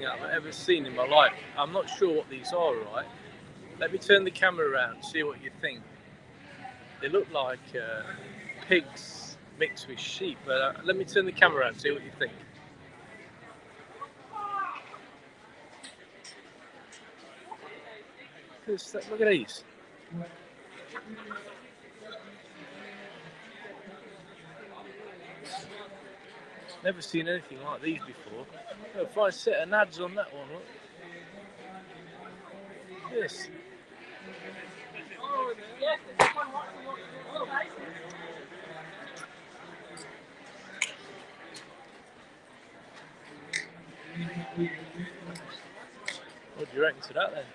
thing I've ever seen in my life. I'm not sure what these are, right? Let me turn the camera around, see what you think. They look like pigs mixed with sheep, but let me turn the camera around, see what you think. Look at these. Never seen anything like these before. Oh, if I set an ads on that one, look. Yes. What do you reckon to that then?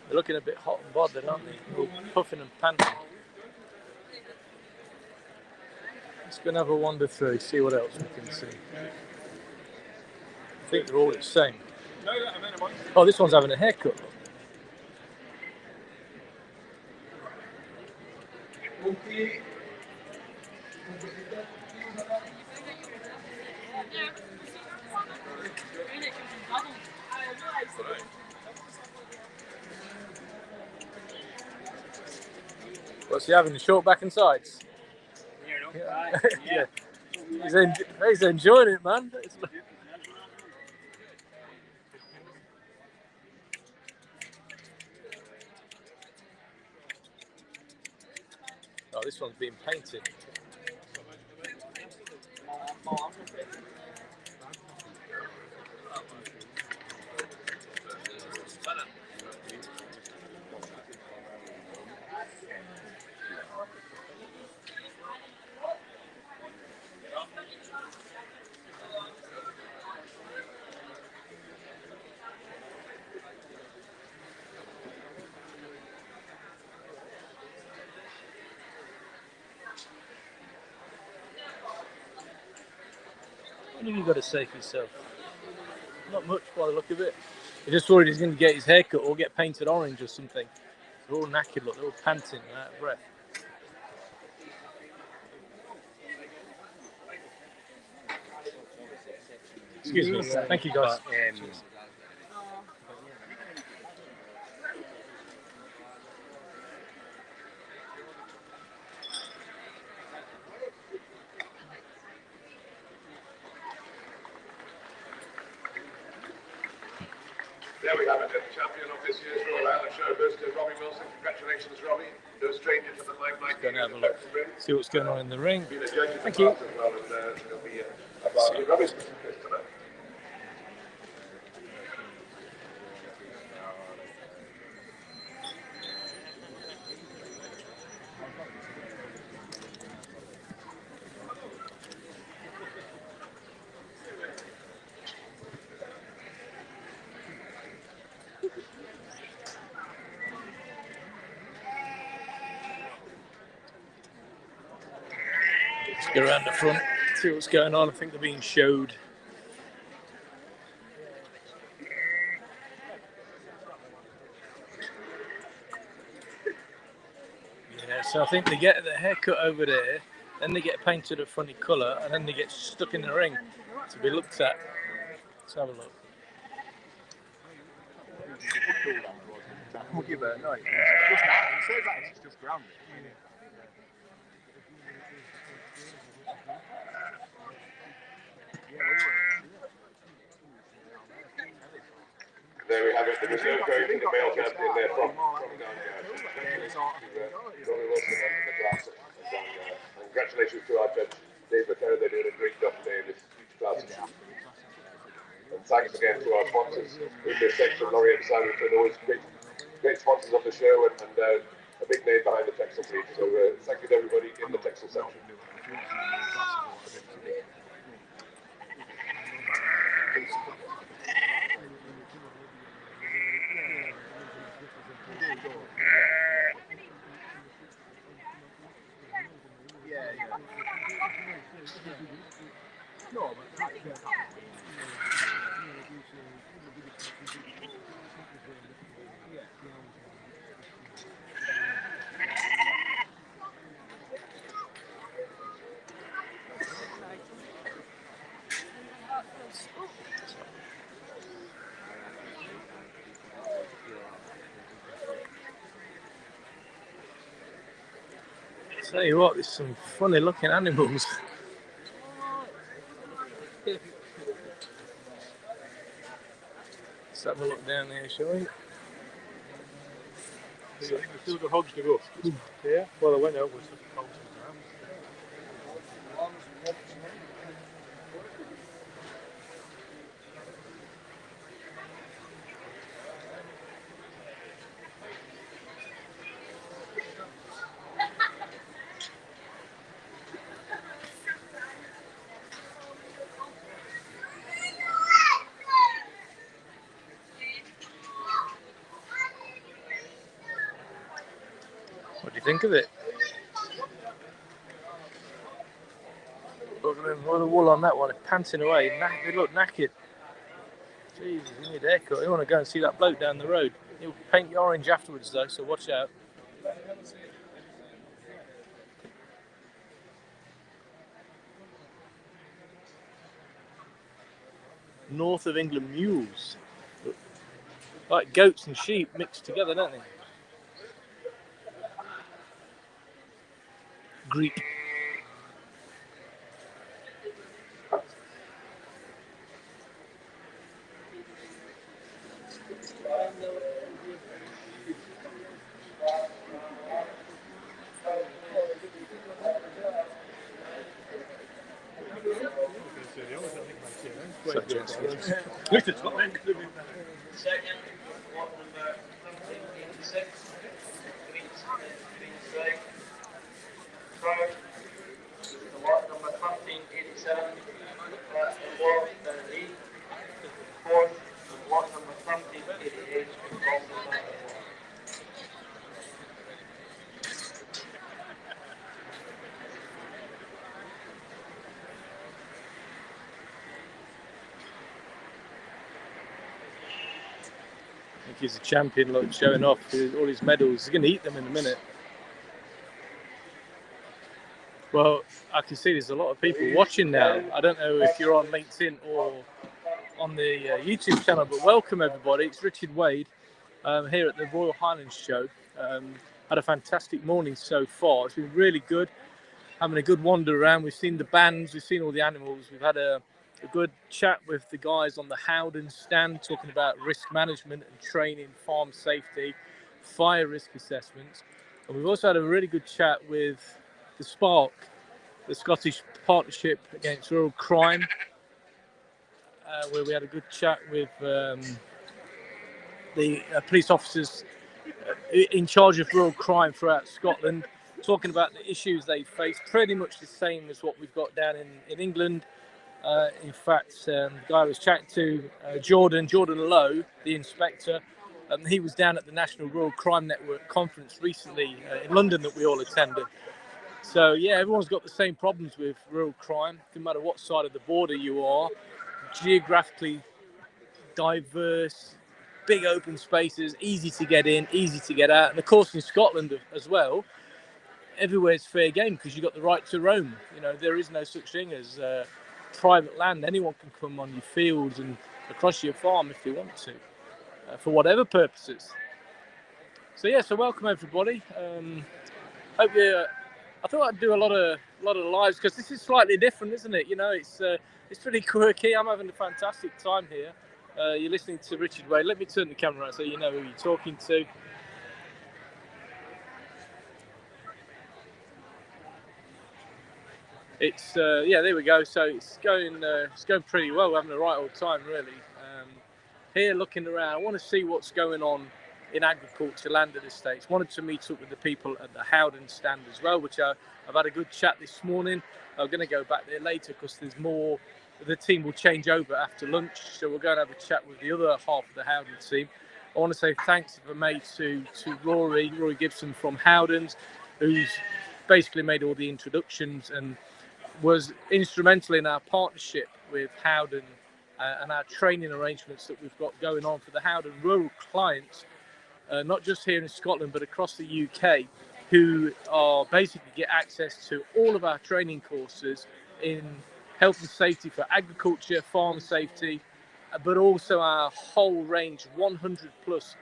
They're looking a bit hot and bothered, aren't they? All puffing and panting. Let's go and have a wander through, see what else we can see. I think they're all the same. Oh, this one's having a haircut. What's he having? Short back and sides? Yeah. He's enjoying it, man. Oh, this one's being painted. What have you got to say for yourself? Not much by the look of it. I just worried he's going to get his haircut or get painted orange or something. They're all knackered, look, they're all panting and out of breath. Excuse me. Thank you, guys. There we have it, the champion of this year's Royal Highland Show goes to Robbie Wilson. Congratulations, Robbie. No stranger to the limelight. Going to have a look, see what's going on in the ring. Thank you. Let's go around the front, see what's going on. I think they're being showed. Yeah, so I think they get the haircut over there, then they get painted a funny colour, and then they get stuck in the ring to be looked at. Let's have a look. There we have it, the reserve going to the male champion there from Down. Robbie Wilson and the class of Down. Congratulations to our judge, Dave Matera. They're doing a great job today in this huge class. And thanks again to our sponsors in this section, Laurie and Simon, for those great sponsors of the show and a big name behind the Texel fleet. So thank you to everybody in the Texel section. Tell you what, there's some funny looking animals. Let's have a look down there, shall we? Still got hogs to go. Yeah, well, I went out with some hogs sometimes. What do you think of it? Look at them, all the wool on that one, it's panting away. They look knackered. Jesus, you need a haircut. You want to go and see that bloke down the road. He'll paint you orange afterwards, though, so watch out. North of England mules. Like goats and sheep mixed together, don't they? Greek. Second, lot number 86, green stripe. Third, lot number 1387, that's the lot down the fourth, lot number 1388, also down the I think he's a champion, look, showing off all his medals. He's going to eat them in a minute. Well, I can see there's a lot of people watching now. I don't know if you're on LinkedIn or on the YouTube channel, but welcome everybody. It's Richard Wade here at the Royal Highland Show. Had a fantastic morning so far. It's been really good. Having a good wander around. We've seen the bands, we've seen all the animals. We've had a good chat with the guys on the Howden stand talking about risk management and training, farm safety, fire risk assessments. And we've also had a really good chat with the SPARC, the Scottish Partnership Against Rural Crime, where we had a good chat with the police officers in charge of rural crime throughout Scotland, talking about the issues they face, pretty much the same as what we've got down in England. In fact, the guy I was chatting to, Jordan Lowe, the inspector, he was down at the National Rural Crime Network conference recently in London that we all attended. So yeah, everyone's got the same problems with rural crime, no matter what side of the border you are. Geographically diverse, big open spaces, easy to get in, easy to get out. And of course in Scotland as well, everywhere's fair game because you've got the right to roam. You know, there is no such thing as private land. Anyone can come on your fields and across your farm if they want to, for whatever purposes. So yeah, so welcome everybody. Hope you. I thought I'd do a lot of lives because this is slightly different, isn't it? You know, it's pretty quirky. I'm having a fantastic time here. You're listening to Richard Wade. Let me turn the camera around so you know who you're talking to. It's yeah, there we go. So it's going pretty well. We're having a right old time, really. Here, looking around, I want to see what's going on in agriculture, landed estates. Wanted to meet up with the people at the Howden stand as well, which I've had a good chat this morning. I'm going to go back there later because there's more. The team will change over after lunch, so we're going to have a chat with the other half of the Howden team. I want to say thanks if I may to Rory Gibson from Howden's, who's basically made all the introductions and was instrumental in our partnership with Howden and our training arrangements that we've got going on for the Howden rural clients, not just here in Scotland, but across the UK, who are basically get access to all of our training courses in health and safety for agriculture, farm safety, but also our whole range, 100 plus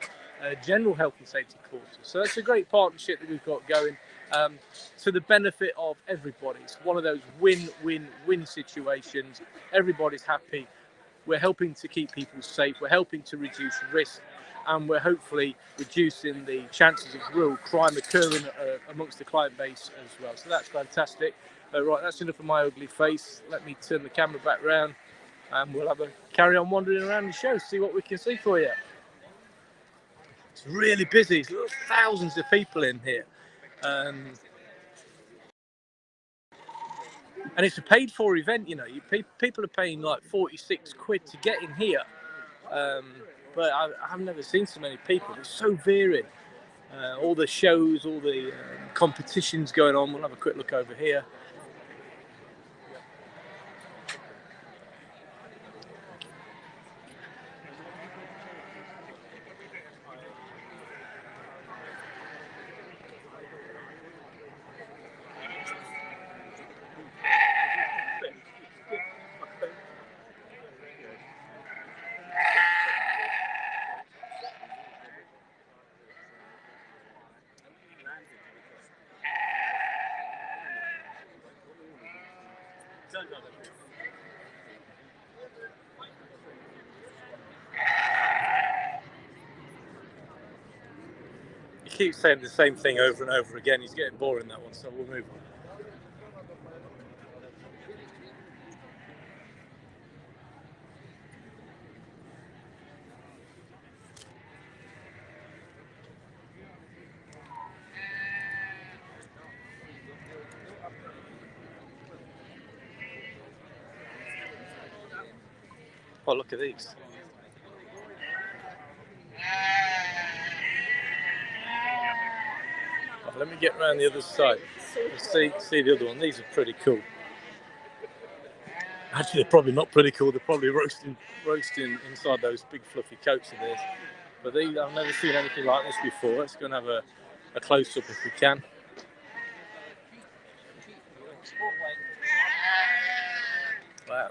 general health and safety courses. So that's a great partnership that we've got going. to the benefit of everybody. It's one of those win-win-win situations. Everybody's happy. We're helping to keep people safe. We're helping to reduce risk, and we're hopefully reducing the chances of real crime occurring amongst the client base as well. So that's fantastic. Right, that's enough of my ugly face. Let me turn the camera back round, and we'll have a carry on wandering around the show, see what we can see for you. It's really busy. There's thousands of people in here. And it's a paid for event, you know. People are paying like 46 quid to get in here. But I've never seen so many people. It's so varied. All the shows, all the competitions going on. We'll have a quick look over here. He keeps saying the same thing over and over again. He's getting boring, that one, so we'll move on. Oh, look at these. Oh, let me get around the other side. See the other one. These are pretty cool. Actually, they're probably not pretty cool. They're probably roasting inside those big fluffy coats of theirs. But these, I've never seen anything like this before. Let's go and have a close-up if we can. Wow.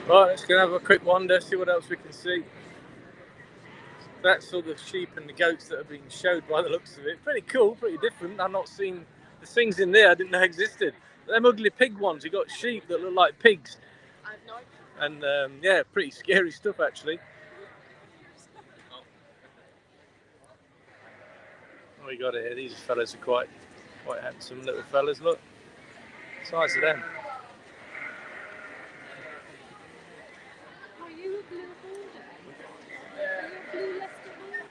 Right, let's go and have a quick wander, see what else we can see. That's all the sheep and the goats that are being showed by the looks of it. Pretty cool, pretty different. I've not seen the things in there I didn't know existed. Them ugly pig ones, you got sheep that look like pigs. And yeah, pretty scary stuff actually. What we got here? These fellas are quite handsome little fellas. Look, size of them. Are you a blue border? Are you a blue Leicester border?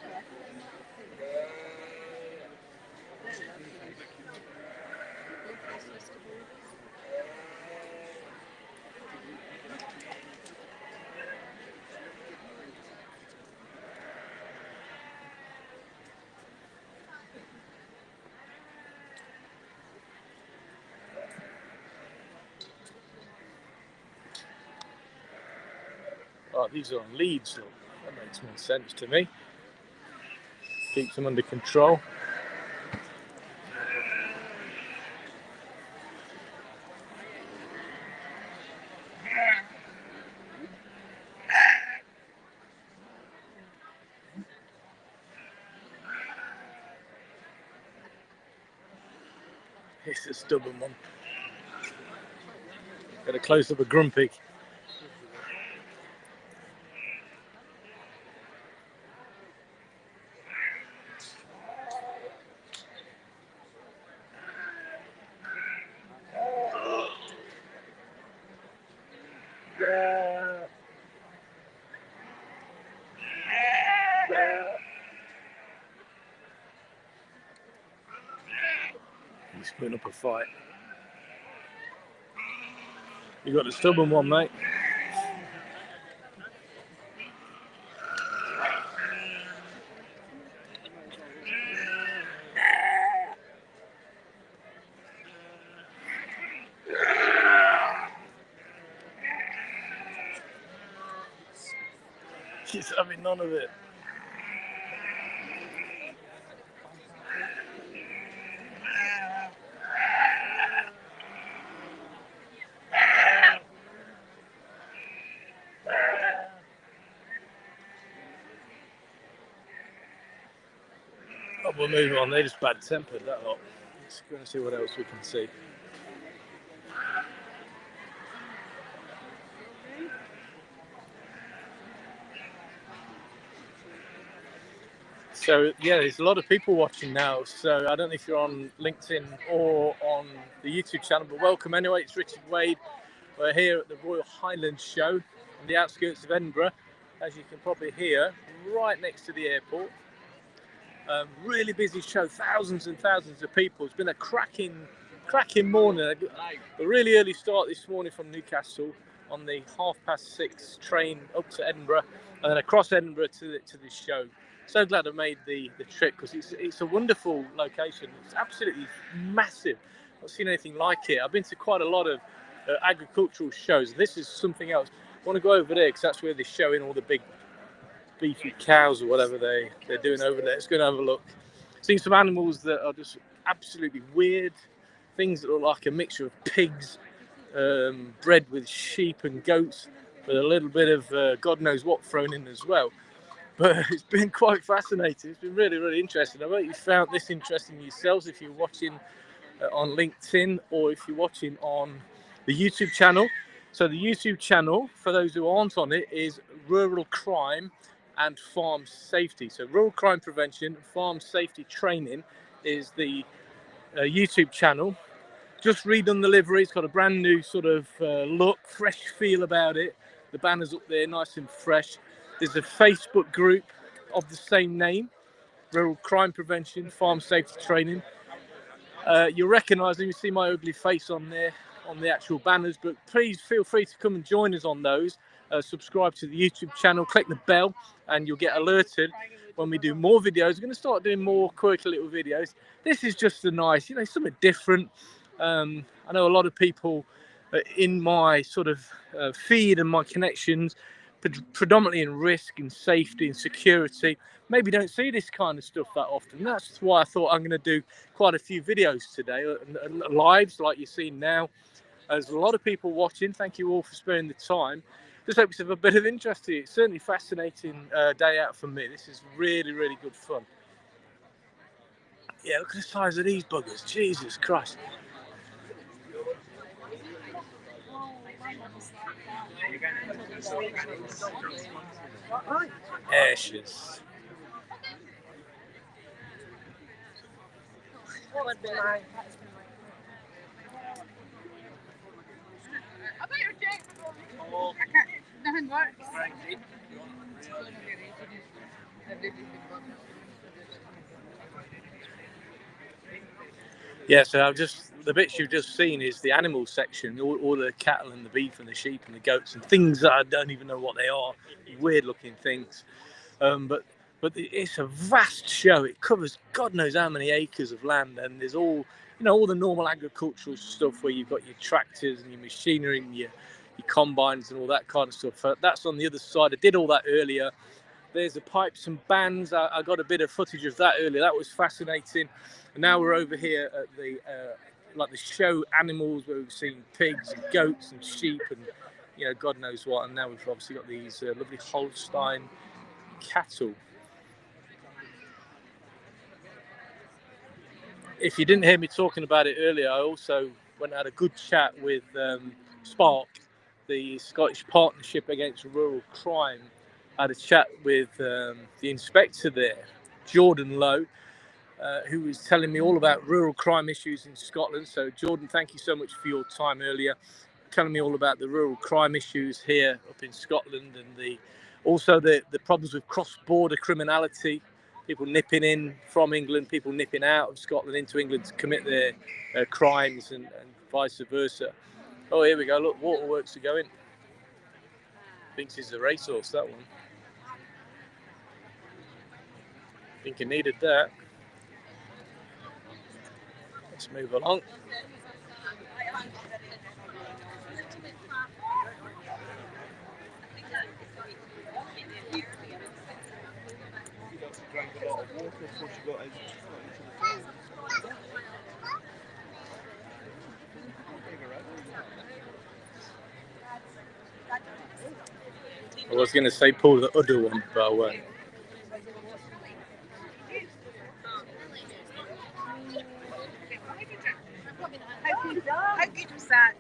Oh, these are on leads. Look, that makes more sense to me. Keeps them under control. It's a stubborn one. Get a close up of Grumpy. He's putting up a fight. You got the stubborn one, mate. He's having none of it. Oh, we'll move on. They're just bad-tempered, that lot. Let's go and see what else we can see. So, yeah, there's a lot of people watching now. So, I don't know if you're on LinkedIn or on the YouTube channel, but welcome anyway. It's Richard Wade. We're here at the Royal Highland Show on the outskirts of Edinburgh, as you can probably hear, right next to the airport. Really busy show, thousands and thousands of people. It's been a cracking morning. A really early start this morning from Newcastle on the 6:30 train up to Edinburgh, and then across Edinburgh to this show. So glad I made the trip, because it's a wonderful location. It's absolutely massive. I've not seen anything like it. I've been to quite a lot of agricultural shows. This is something else. I want to go over there because that's where they're showing all the big beefy cows or whatever they're doing over there. Let's go and have a look. Seeing some animals that are just absolutely weird. Things that look like a mixture of pigs, bred with sheep and goats, with a little bit of God knows what thrown in as well. But it's been quite fascinating. It's been really, really interesting. I hope you found this interesting yourselves if you're watching on LinkedIn or if you're watching on the YouTube channel. So the YouTube channel, for those who aren't on it, is Rural Crime and Farm Safety. So Rural Crime Prevention, Farm Safety Training is the YouTube channel. Just redone the livery. It's got a brand new sort of look, fresh feel about it. The banner's up there, nice and fresh. There's a Facebook group of the same name, Rural Crime Prevention, Farm Safety Training. You'll recognise them. You see my ugly face on there, on the actual banners. But please feel free to come and join us on those. Subscribe to the YouTube channel, click the bell, and you'll get alerted when we do more videos. We're going to start doing more quirky little videos. This is just a nice, something different. I know a lot of people in my sort of feed and my connections, predominantly in risk and safety and security, maybe don't see this kind of stuff that often. That's why I thought I'm going to do quite a few videos today, lives like you're seeing now. There's a lot of people watching. Thank you all for sparing the time. Just hope you have a bit of interest here. It's certainly a fascinating day out for me. This is really, really good fun. Yeah, look at the size of these buggers. Jesus Christ. Ashes. Nothing works. Yeah, so the bits you've just seen is the animal section, all the cattle and the beef and the sheep and the goats and things that I don't even know what they are, weird looking things. But it's a vast show. It covers God knows how many acres of land, and there's all the normal agricultural stuff where you've got your tractors and your machinery and your combines and all that kind of stuff. That's on the other side. I did all that earlier. There's the pipes and bands. I got a bit of footage of that earlier. That was fascinating. And now we're over here at the the show animals, where we've seen pigs and goats and sheep and God knows what. And now we've obviously got these lovely Holstein cattle. If you didn't hear me talking about it earlier, I also went and had a good chat with SPARC, the Scottish Partnership Against Rural Crime. I had a chat with the inspector there, Jordan Lowe, who was telling me all about rural crime issues in Scotland. So Jordan, thank you so much for your time earlier, telling me all about the rural crime issues here up in Scotland, and also the problems with cross-border criminality people nipping in from England, people nipping out of Scotland into England to commit their crimes and vice versa. Oh, here we go. Look, waterworks are going. Thinks he's a racehorse, that one. Think he needed that. Let's move along. I was going to say pull the other one, but I won't. How good was that?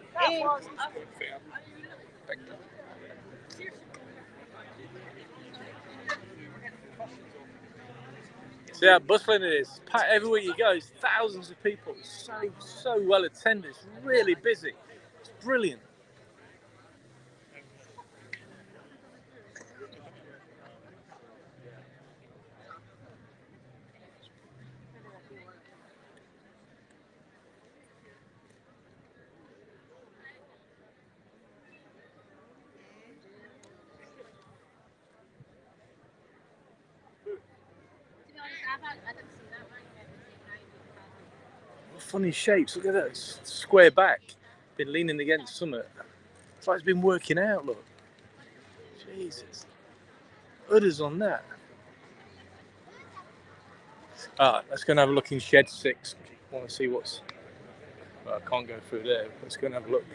See how bustling it is. Packed everywhere you go. It's thousands of people. So well attended. It's really busy. It's brilliant. Funny shapes. Look at that. It's square back. Been leaning against something. It's like it's been working out. Look. Jesus. Udders on that. Alright, let's go and have a look in shed 6. I want to see what's. Well, I can't go through there. Let's go and have a look.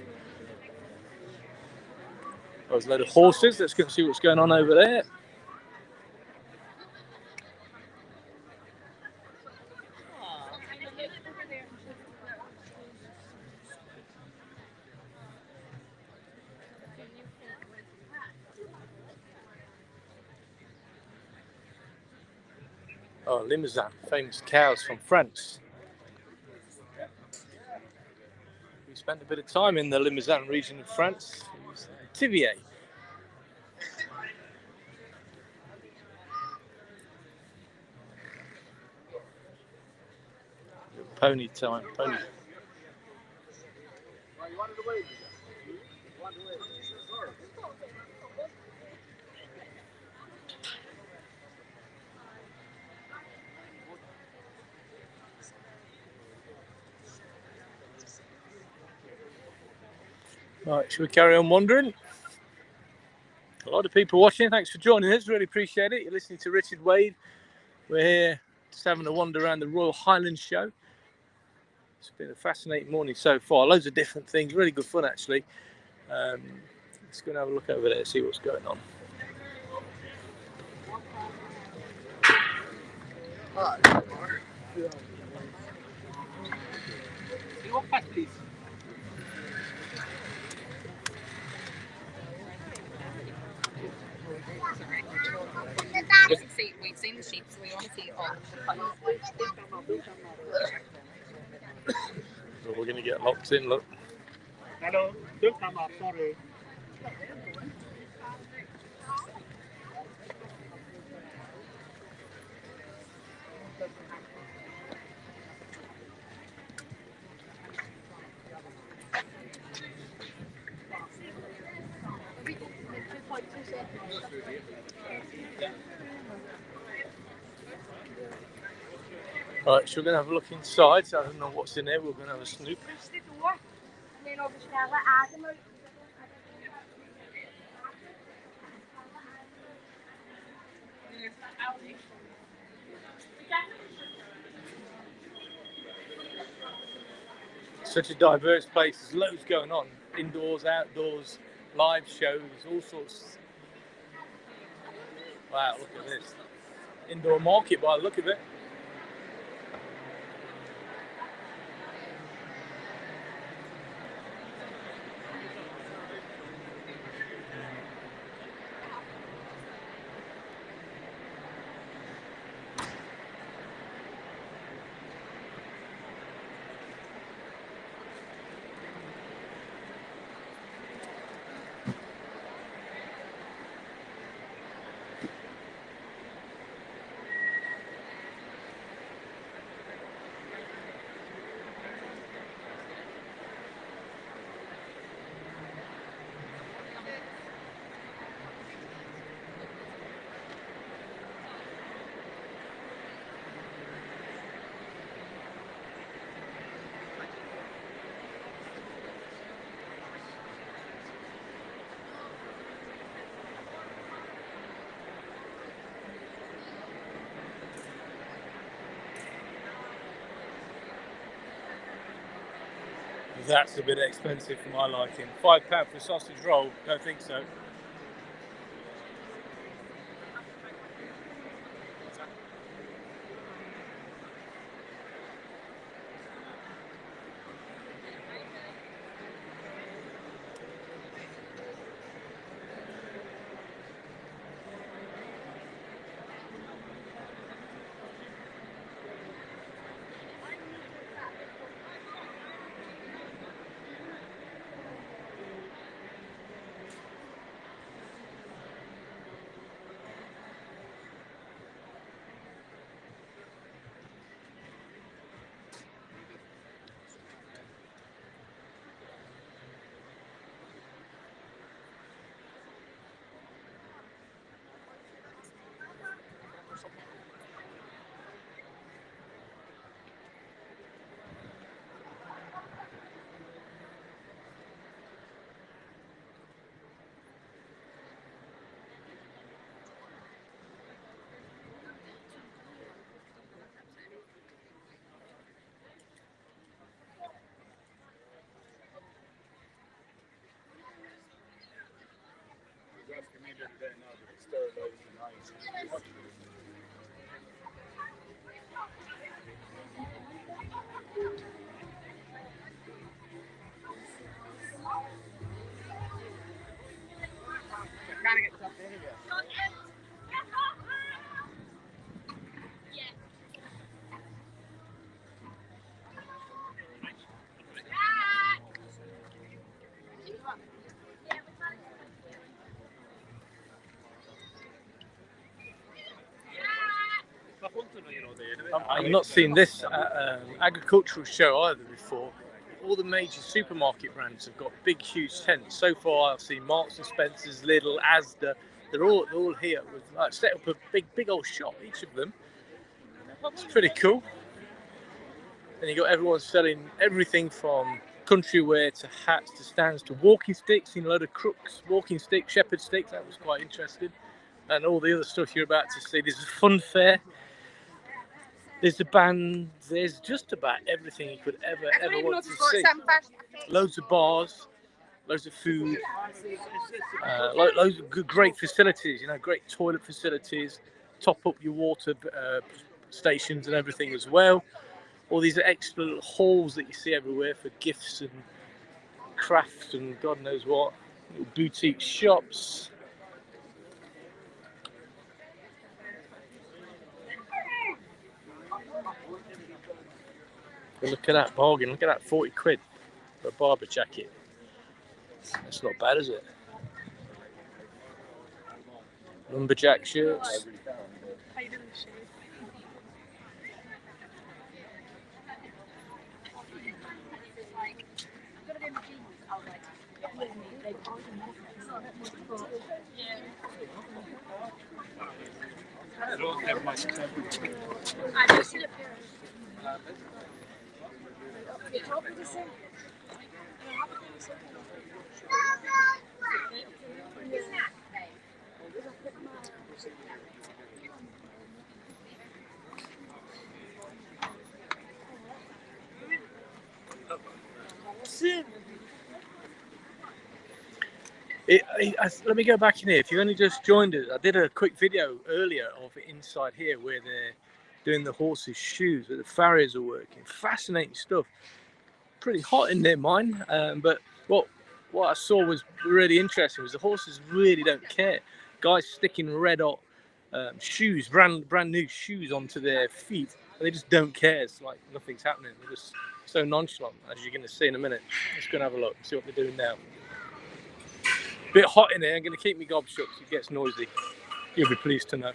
There's a load of horses. Let's go and see what's going on over there. Oh, Limousin, famous cows from France. We spent a bit of time in the Limousin region of France. It was Tivier. Pony time, pony. Right, shall we carry on wandering? A lot of people watching. Thanks for joining us. Really appreciate it. You're listening to Richard Wade. We're here just having a wander around the Royal Highland Show. It's been a fascinating morning so far. Loads of different things. Really good fun, actually. Let's go and have a look over there, see what's going on. Please. We've seen the sheep, so we want to see all So we're going to get locked in, look. Hello, don't come up, sorry. Right, so we're going to have a look inside. So I don't know what's in there. We're going to have a snoop. Such a diverse place. There's loads going on. Indoors, outdoors, live shows, all sorts. Wow, look at this. Indoor market by the look of it. That's a bit expensive for my liking. £5 for a sausage roll? Don't think so. I've not seen this agricultural show either before. All the major supermarket brands have got big, huge tents. So far, I've seen Marks and Spencer's, Lidl, Asda. They're all here with set up a big old shop, each of them. It's pretty cool. And you got everyone selling everything from country wear to hats to stands to walking sticks. Seen a load of crooks, walking sticks, shepherd sticks. That was quite interesting. And all the other stuff you're about to see. There's a fun fair. There's a band. There's just about everything you could ever want to see. Loads of bars, loads of food, loads of great facilities. You know, great toilet facilities. Top up your water stations and everything as well. All these extra little halls that you see everywhere for gifts and crafts and God knows what. Little boutique shops. But look at that bargain. Look at that, 40 quid for a barber jacket. That's not bad, is it? Lumberjack shirts. Let me go back in here. If you only just joined us, I did a quick video earlier of it inside here where they're doing the horses' shoes, where the farriers are working. Fascinating stuff. Pretty hot in there, mine. But what I saw was really interesting. Was the horses really don't care. Guys sticking red hot shoes, brand new shoes onto their feet. And they just don't care. It's like nothing's happening. They're just so nonchalant, as you're going to see in a minute. Let's go and have a look. See what they're doing now. Bit hot in here. I'm going to keep my gob shut so it gets noisy. You'll be pleased to know.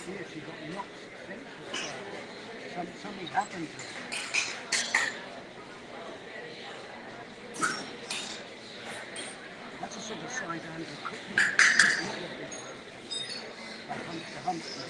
Yeah, she got knocked senseless. Something happened to her. That's a sort of side Andrew Cook. The Huntsman.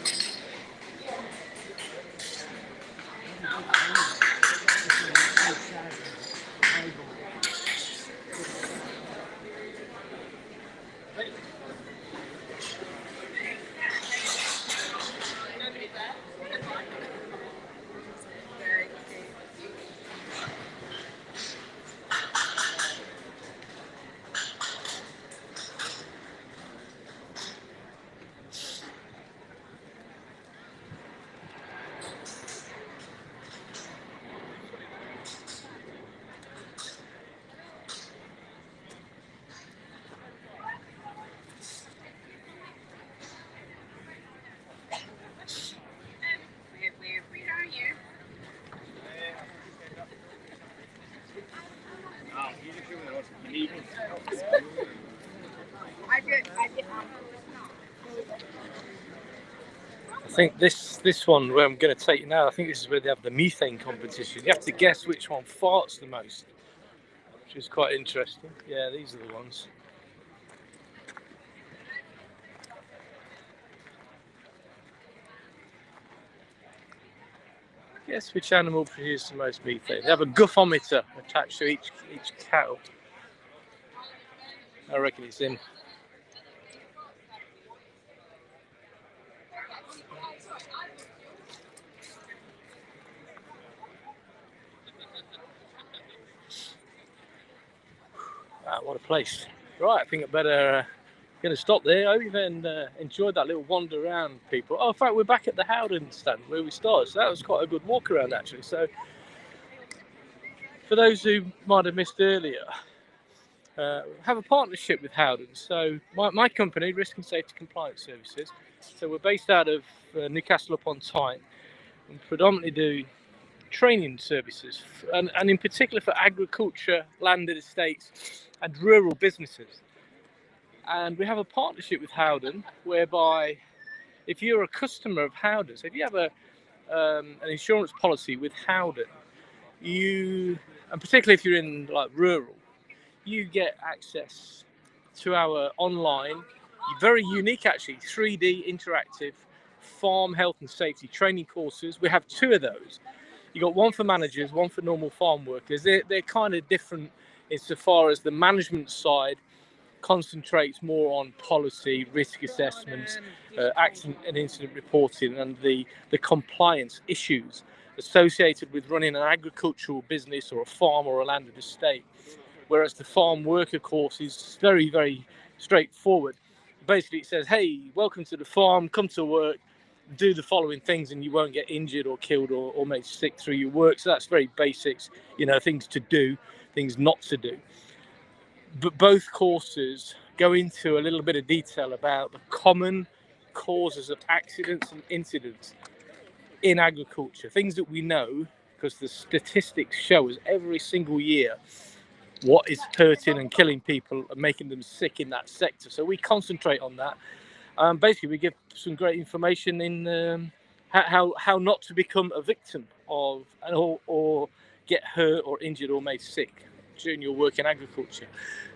Where are you? I think this one where I'm going to take you now, I think this is where they have the methane competition. You have to guess which one farts the most, which is quite interesting. Yeah, these are the ones. Guess which animal produces the most methane. They have a guffometer attached to each cow. I reckon it's in. Wow, what a place. Right, I think I better going to stop there. I hope you've enjoyed that little wander around, people. Oh, in fact, we're back at the Howden stand where we started, so that was quite a good walk around, actually. So, for those who might have missed earlier, have a partnership with Howden. So, my company, Risk and Safety Compliance Services, so we're based out of Newcastle upon Tyne and predominantly do training services, and in particular for agriculture, landed estates, and rural businesses. And we have a partnership with Howden, whereby if you're a customer of Howden, so if you have an insurance policy with Howden, and particularly if you're in like rural, you get access to our online, very unique actually, 3D interactive farm health and safety training courses. We have 2 of those. You got one for managers, one for normal farm workers. They're kind of different insofar as the management side concentrates more on policy, risk assessments, accident and incident reporting, and the compliance issues associated with running an agricultural business or a farm or a landed estate. Whereas the farm worker course is very, very straightforward. Basically, it says, hey, welcome to the farm, come to work, do the following things and you won't get injured or killed or made sick through your work. So that's very basics, things to do, things not to do. But both courses go into a little bit of detail about the common causes of accidents and incidents in agriculture, things that we know because the statistics show us every single year what is hurting and killing people and making them sick in that sector. So we concentrate on that. Basically, we give some great information in how not to become a victim of or get hurt or injured or made sick during your work in agriculture.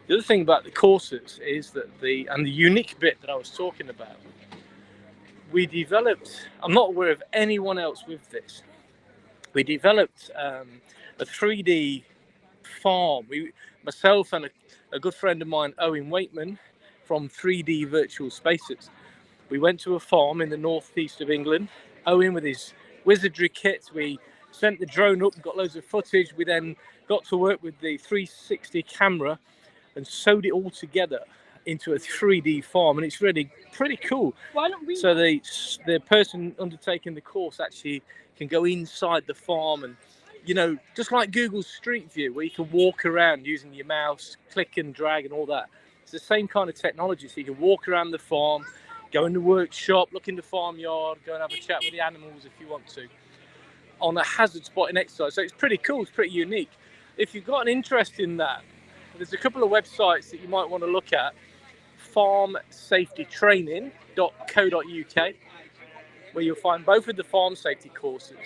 The other thing about the courses is that the unique bit that I was talking about, we developed, I'm not aware of anyone else with this, we developed a 3D farm. Myself and a good friend of mine, Owen Waitman, from 3D Virtual Spaces. We went to a farm in the northeast of England. Owen with his wizardry kit, we sent the drone up, got loads of footage. We then got to work with the 360 camera and sewed it all together into a 3D farm, and it's really pretty cool. Why don't we? So the person undertaking the course actually can go inside the farm and, just like Google Street View, where you can walk around using your mouse, click and drag and all that. It's the same kind of technology. So you can walk around the farm, go in the workshop, look in the farmyard, go and have a chat with the animals if you want to, on a hazard spotting exercise. So it's pretty cool, it's pretty unique. If you've got an interest in that, there's a couple of websites that you might want to look at. farmsafetytraining.co.uk where you'll find both of the farm safety courses.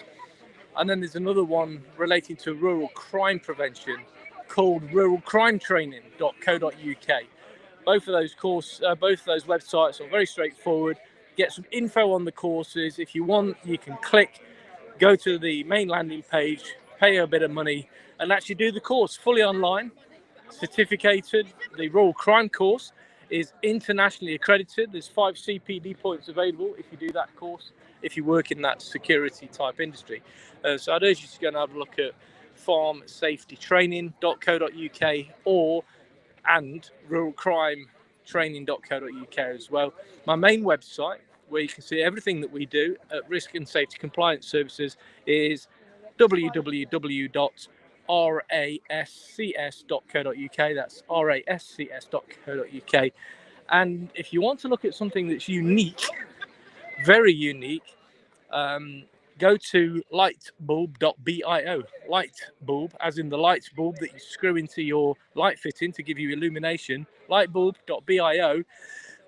And then there's another one relating to rural crime prevention called ruralcrimetraining.co.uk. Both of those websites are very straightforward. Get some info on the courses. If you want, you can go to the main landing page, pay a bit of money, and actually do the course fully online, certificated. The Rural Crime course is internationally accredited. There's 5 CPD points available if you do that course, if you work in that security type industry. So I'd urge you to go and have a look at farmsafetytraining.co.uk and ruralcrimetraining.co.uk as well. My main website, where you can see everything that we do at Risk and Safety Compliance Services, is www.rascs.co.uk. That's rascs.co.uk. And if you want to look at something that's unique, very unique, go to lightbulb.bio. Lightbulb, as in the light bulb that you screw into your light fitting to give you illumination. Lightbulb.bio,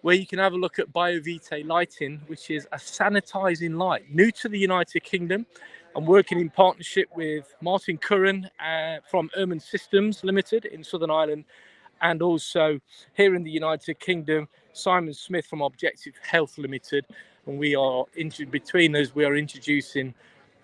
where you can have a look at BioVitae lighting, which is a sanitizing light, new to the United Kingdom. I'm working in partnership with Martin Curran from Erman Systems Limited in Southern Ireland, and also here in the United Kingdom, Simon Smith from Objective Health Limited. And we are between us, we are introducing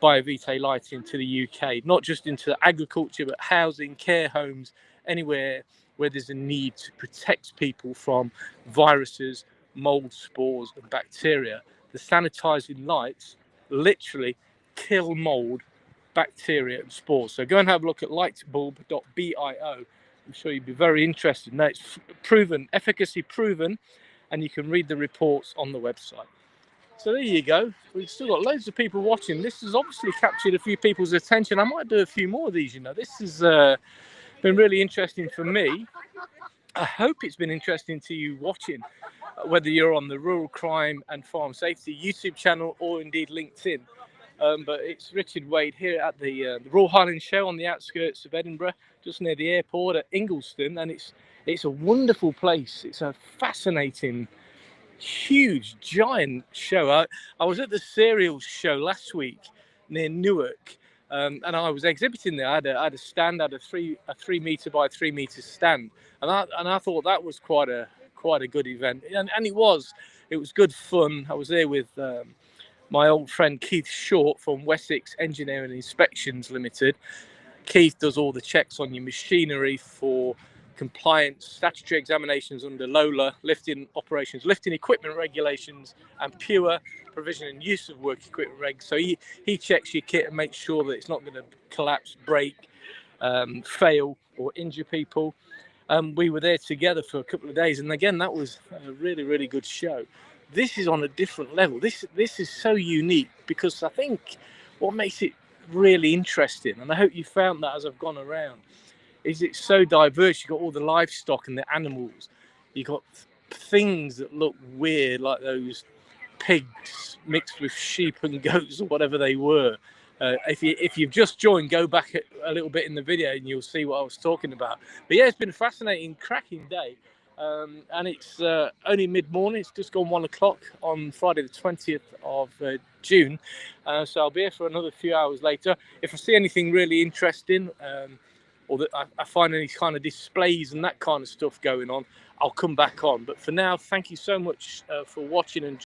BioVitae lighting to the UK, not just into agriculture, but housing, care homes, anywhere where there's a need to protect people from viruses, mold spores, and bacteria. The sanitizing lights literally kill mold, bacteria, and spores. So go and have a look at lightbulb.bio. I'm sure you'd be very interested. Now, it's proven, efficacy proven, and you can read the reports on the website. So there you go. We've still got loads of people watching. This has obviously captured a few people's attention. I might do a few more of these, you know. This has been really interesting for me. I hope it's been interesting to you watching, whether you're on the Rural Crime and Farm Safety YouTube channel or indeed LinkedIn. But it's Richard Wade here at the Royal Highland Show on the outskirts of Edinburgh, just near the airport at Ingleston, and it's a wonderful place. It's a fascinating, huge, giant show. I was at the cereals show last week near Newark, and I was exhibiting there. I had a stand, I had a 3 meter by 3 meter stand, and I thought that was quite a good event, and it was good fun. I was there with my old friend Keith Short from Wessex Engineering Inspections Limited. Keith does all the checks on your machinery for compliance, statutory examinations under LOLA, lifting operations, lifting equipment regulations, and pure provision and use of work equipment regs. So he checks your kit and makes sure that it's not going to collapse, break, fail, or injure people. We were there together for a couple of days, and again, that was a really, really good show. This is on a different level. This is so unique, because I think what makes it really interesting, and I hope you found that as I've gone around, is it's so diverse. You've got all the livestock and the animals. You've got things that look weird, like those pigs mixed with sheep and goats or whatever they were. If you've just joined, go back a little bit in the video and you'll see what I was talking about. But yeah, it's been a fascinating, cracking day. And it's only mid-morning. It's just gone 1 o'clock on Friday the 20th of June. So I'll be here for another few hours later. If I see anything really interesting, or that I find any kind of displays and that kind of stuff going on, I'll come back on. But for now, thank you so much for watching and